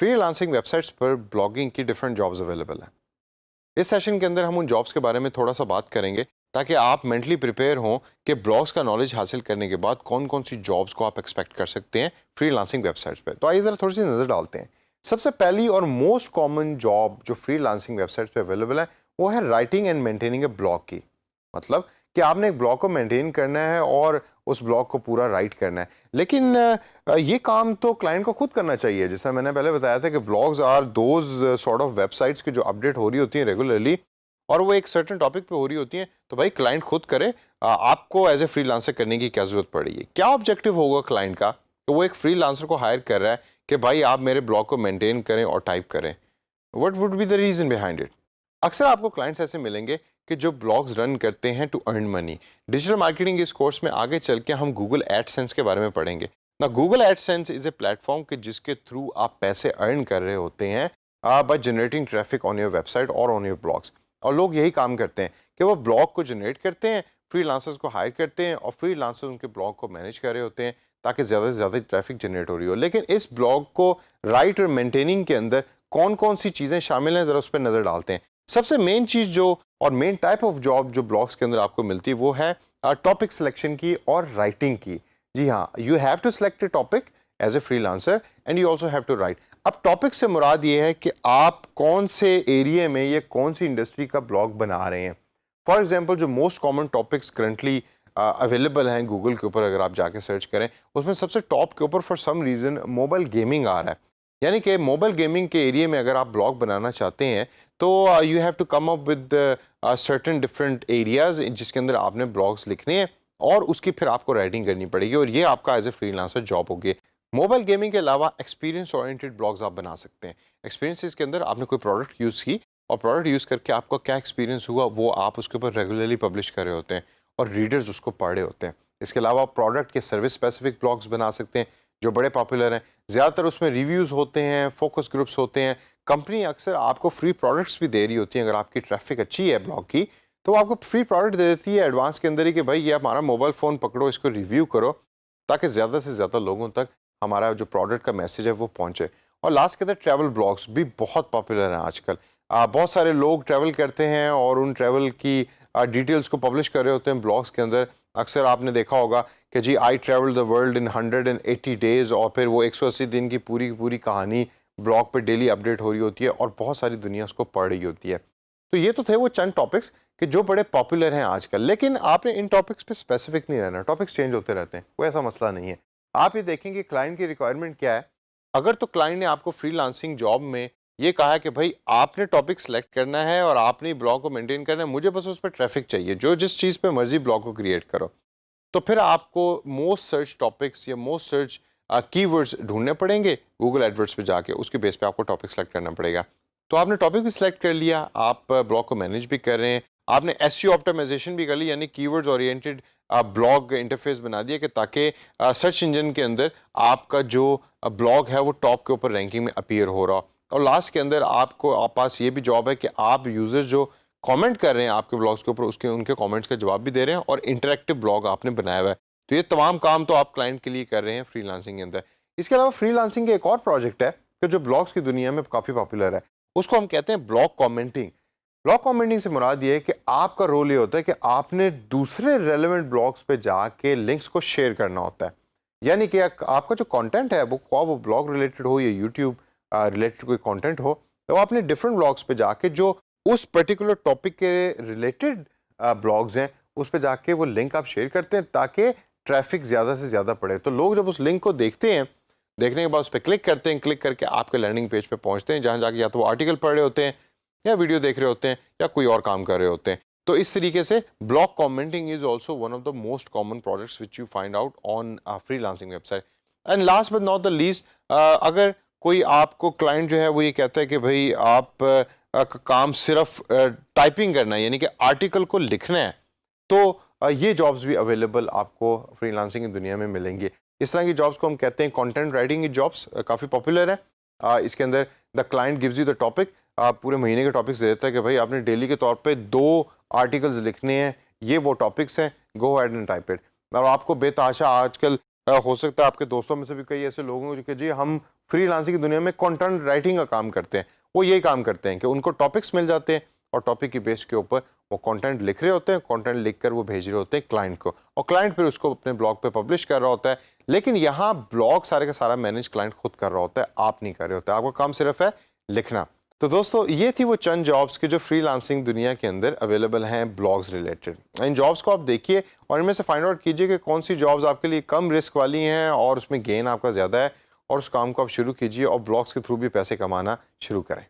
Freelancing websites पर blogging की different jobs available हैं। इस सेशन के अंदर हम उन जॉब्स के बारे में थोड़ा सा बात करेंगे ताकि आप मेंटली प्रिपेयर हों कि ब्लॉग्स का नॉलेज हासिल करने के बाद कौन कौन सी जॉब्स को आप एक्सपेक्ट कर सकते हैं फ्रीलांसिंग वेबसाइट्स पे। तो आइए ज़रा थोड़ी सी नज़र डालते हैं। सबसे पहली और मोस्ट कॉमन जॉब जो फ्रीलांसिंग वेबसाइट्स पे अवेलेबल है वो है writing and maintaining A blog की। मतलब कि आपने एक ब्लॉग को मेंटेन करना है और उस ब्लॉग को पूरा राइट करना है। लेकिन ये काम तो क्लाइंट को खुद करना चाहिए। जैसा मैंने पहले बताया था कि blogs are those sort of websites की जो अपडेट हो रही होती हैं रेगुलरली और वो एक सर्टेन टॉपिक पे हो रही होती हैं, तो भाई क्लाइंट खुद करे। आपको एज ए फ्रीलांसर करने की क्या जरूरत पड़ेगी? क्या ऑब्जेक्टिव होगा क्लाइंट का? तो वो एक फ्रीलांसर को हायर कर रहा है कि भाई आप मेरे ब्लॉग को मेंटेन करें और टाइप करें। What would be the reason behind it? अक्सर आपको क्लाइंट्स ऐसे मिलेंगे कि जो ब्लॉग्स रन करते हैं to earn money. Digital marketing इस कोर्स में आगे चल के हम गूगल एडसेंस के बारे में पढ़ेंगे ना। Google AdSense is a platform कि जिसके थ्रू आप पैसे अर्न कर रहे होते हैं by generating traffic on your website और ऑन योर ब्लॉग्स। और लोग यही काम करते हैं कि वो ब्लॉग को जनरेट करते हैं, फ्रीलांसर्स को हायर करते हैं और फ्रीलांसर्स उनके ब्लॉग को मैनेज कर रहे होते हैं ताकि ज़्यादा से ज़्यादा ट्रैफिक जनरेट हो रही हो। लेकिन इस ब्लॉग को राइट और मेंटेनिंग के अंदर कौन कौन सी चीज़ें शामिल हैं, ज़रा उस पर नज़र डालते हैं। सबसे मेन चीज़ जो और मेन टाइप ऑफ जॉब जो ब्लॉग्स के अंदर आपको मिलती है वो है टॉपिक सिलेक्शन की और राइटिंग की। जी हाँ, you have to select a topic as a freelancer and you also have to write. अब टॉपिक से मुराद ये है कि आप कौन से एरिया में या कौन सी इंडस्ट्री का ब्लॉग बना रहे हैं। फॉर एग्जाम्पल जो most common topics currently available हैं गूगल के ऊपर, अगर आप जाके सर्च करें उसमें सबसे टॉप के ऊपर for some reason mobile gaming आ रहा है। यानी कि मोबाइल गेमिंग के एरिया में अगर आप ब्लॉग बनाना चाहते हैं तो you have to come up with certain different areas जिसके अंदर आपने ब्लॉग्स लिखने हैं और उसकी फिर आपको राइटिंग करनी पड़ेगी और ये आपका एज ए फ्रीलांसर जॉब होगी। मोबाइल गेमिंग के अलावा एक्सपीरियंस ओरिएंटेड ब्लॉग्स आप बना सकते हैं। एक्सपीरियंसेस के अंदर आपने कोई प्रोडक्ट यूज़ की और प्रोडक्ट यूज़ करके आपका क्या एक्सपीरियंस हुआ वो आप उसके ऊपर रेगुलरली पब्लिश कर रहे होते हैं और रीडर्स उसको पढ़ रहे होते हैं। इसके अलावा आप प्रोडक्ट के सर्विस स्पेसिफिक ब्लॉग्स बना सकते हैं जो बड़े पॉपुलर हैं। ज़्यादातर उसमें रिव्यूज़ होते हैं, फोकस ग्रुप्स होते हैं। कंपनी अक्सर आपको फ्री प्रोडक्ट्स भी दे रही होती हैं। अगर आपकी ट्रैफिक अच्छी है ब्लॉग की तो वो आपको फ्री प्रोडक्ट दे देती है एडवांस के अंदर ही कि भाई ये हमारा मोबाइल फ़ोन पकड़ो, इसको रिव्यू करो ताकि ज़्यादा से ज़्यादा लोगों तक हमारा जो प्रोडक्ट का मैसेज है वो पहुँचे। और लास्ट के अंदर ट्रैवल ब्लॉग्स भी बहुत पॉपुलर हैं आजकल। बहुत सारे लोग ट्रैवल करते हैं और उन ट्रैवल की डिटेल्स को पब्लिश कर रहे होते हैं ब्लॉग्स के अंदर। अक्सर आपने देखा होगा कि जी I travel the world in 180 days और फिर वो 180 दिन की पूरी कहानी ब्लॉग पे डेली अपडेट हो रही होती है और बहुत सारी दुनिया उसको पढ़ रही होती है। तो ये तो थे वो चंद टॉपिक्स कि जो बड़े पॉपुलर हैं आजकल। लेकिन आपने इन टॉपिक्स पे स्पेसिफिक नहीं रहना, टॉपिक्स चेंज होते रहते हैं, कोई ऐसा मसला नहीं है। आप ये देखेंगे क्लाइंट की रिक्वायरमेंट क्या है। अगर तो क्लाइंट ने आपको फ्रीलांसिंग जॉब में ये कहा है कि भाई आपने टॉपिक सेलेक्ट करना है और आपने ब्लॉग को मेंटेन करना है, मुझे बस उस पर ट्रैफिक चाहिए, जो जिस चीज़ पे मर्जी ब्लॉग को क्रिएट करो, तो फिर आपको मोस्ट सर्च टॉपिक्स या मोस्ट सर्च कीवर्ड्स ढूंढने पड़ेंगे गूगल एडवर्ड्स पे जाके, उसके बेस पे आपको टॉपिक सेलेक्ट करना पड़ेगा। तो आपने टॉपिक भी सिलेक्ट कर लिया, आप ब्लॉग को मैनेज भी कर रहे हैं, आपने एसईओ ऑप्टिमाइजेशन भी कर ली, यानी कीवर्ड्स ओरिएंटेड ब्लॉग इंटरफेस बना दिया कि ताकि सर्च इंजन के अंदर आपका जो ब्लॉग है वो टॉप के ऊपर रैंकिंग में अपीयर हो रहा। और लास्ट के अंदर आपको आप पास ये भी जॉब है कि आप यूजर्स जो कमेंट कर रहे हैं आपके ब्लॉग्स के ऊपर उसके उनके कमेंट्स का जवाब भी दे रहे हैं और इंटरेक्टिव ब्लॉग आपने बनाया हुआ है। तो ये तमाम काम तो आप क्लाइंट के लिए कर रहे हैं फ्रीलांसिंग के अंदर। इसके अलावा फ्रीलांसिंग के एक और प्रोजेक्ट है कि जो ब्लॉग्स की दुनिया में काफ़ी पॉपुलर है, उसको हम कहते हैं ब्लॉग कमेंटिंग। ब्लॉग कमेंटिंग से मुराद ये है कि आपका रोल ये होता है कि आपने दूसरे रेलेवेंट ब्लॉग्स पे जाके लिंक्स को शेयर करना होता है। यानी कि आपका जो कंटेंट है वो ब्लॉग रिलेटेड हो या यूट्यूब रिलेटेड कोई कंटेंट हो, तो आपने डिफरेंट ब्लॉग्स पे जाके जो उस पर्टिकुलर टॉपिक के रिलेटेड ब्लॉग्स हैं उस पे जाके वो लिंक आप शेयर करते हैं ताकि ट्रैफिक ज़्यादा से ज़्यादा पड़े। तो लोग जब उस लिंक को देखते हैं, देखने के बाद उस पर क्लिक करते हैं, क्लिक करके आपके लैंडिंग पेज पे पहुंचते हैं जहां जाके या तो वो आर्टिकल पढ़ रहे होते हैं या वीडियो देख रहे होते हैं या कोई और काम कर रहे होते हैं। तो इस तरीके से blog commenting is also one of the most common products which you find out on freelancing website. And last but not the least, अगर कोई आपको क्लाइंट जो है वो ये कहता है कि भाई आप काम सिर्फ टाइपिंग करना है, यानी कि आर्टिकल को लिखना है, तो ये जॉब्स भी अवेलेबल आपको फ्रीलांसिंग की दुनिया में मिलेंगी। इस तरह की जॉब्स को हम कहते हैं कंटेंट राइटिंग की जॉब्स, काफ़ी पॉपुलर है। इसके अंदर the client gives you the topic, पूरे महीने के टॉपिक्स दे देता है कि भाई आपने डेली के तौर पे 2 आर्टिकल्स लिखने हैं, ये वो टॉपिक्स हैं, go ahead and type it. और आपको बेतहाशा आजकल हो सकता है आपके दोस्तों में से भी कई ऐसे लोग हों कि जी हम फ्रीलांसिंग की दुनिया में कंटेंट राइटिंग का काम करते हैं। वो यही काम करते हैं कि उनको टॉपिक्स मिल जाते हैं और टॉपिक की बेस के ऊपर वो कंटेंट लिख रहे होते हैं, कंटेंट लिखकर वो भेज रहे होते हैं क्लाइंट को और क्लाइंट फिर उसको अपने ब्लॉग पे पब्लिश कर रहा होता है। लेकिन यहाँ ब्लॉग सारे का सारा मैनेज क्लाइंट खुद कर रहा होता है, आप नहीं कर रहे होते, आपका काम सिर्फ है लिखना। तो दोस्तों ये थी वो चंद जॉब्स की जो फ्रीलांसिंग दुनिया के अंदर अवेलेबल हैं ब्लॉग्स रिलेटेड। इन जॉब्स को आप देखिए और इनमें से फाइंड आउट कीजिए कि कौन सी जॉब्स आपके लिए कम रिस्क वाली हैं और उसमें गेन आपका ज़्यादा है, और उस काम को आप शुरू कीजिए और ब्लॉग्स के थ्रू भी पैसे कमाना शुरू करें।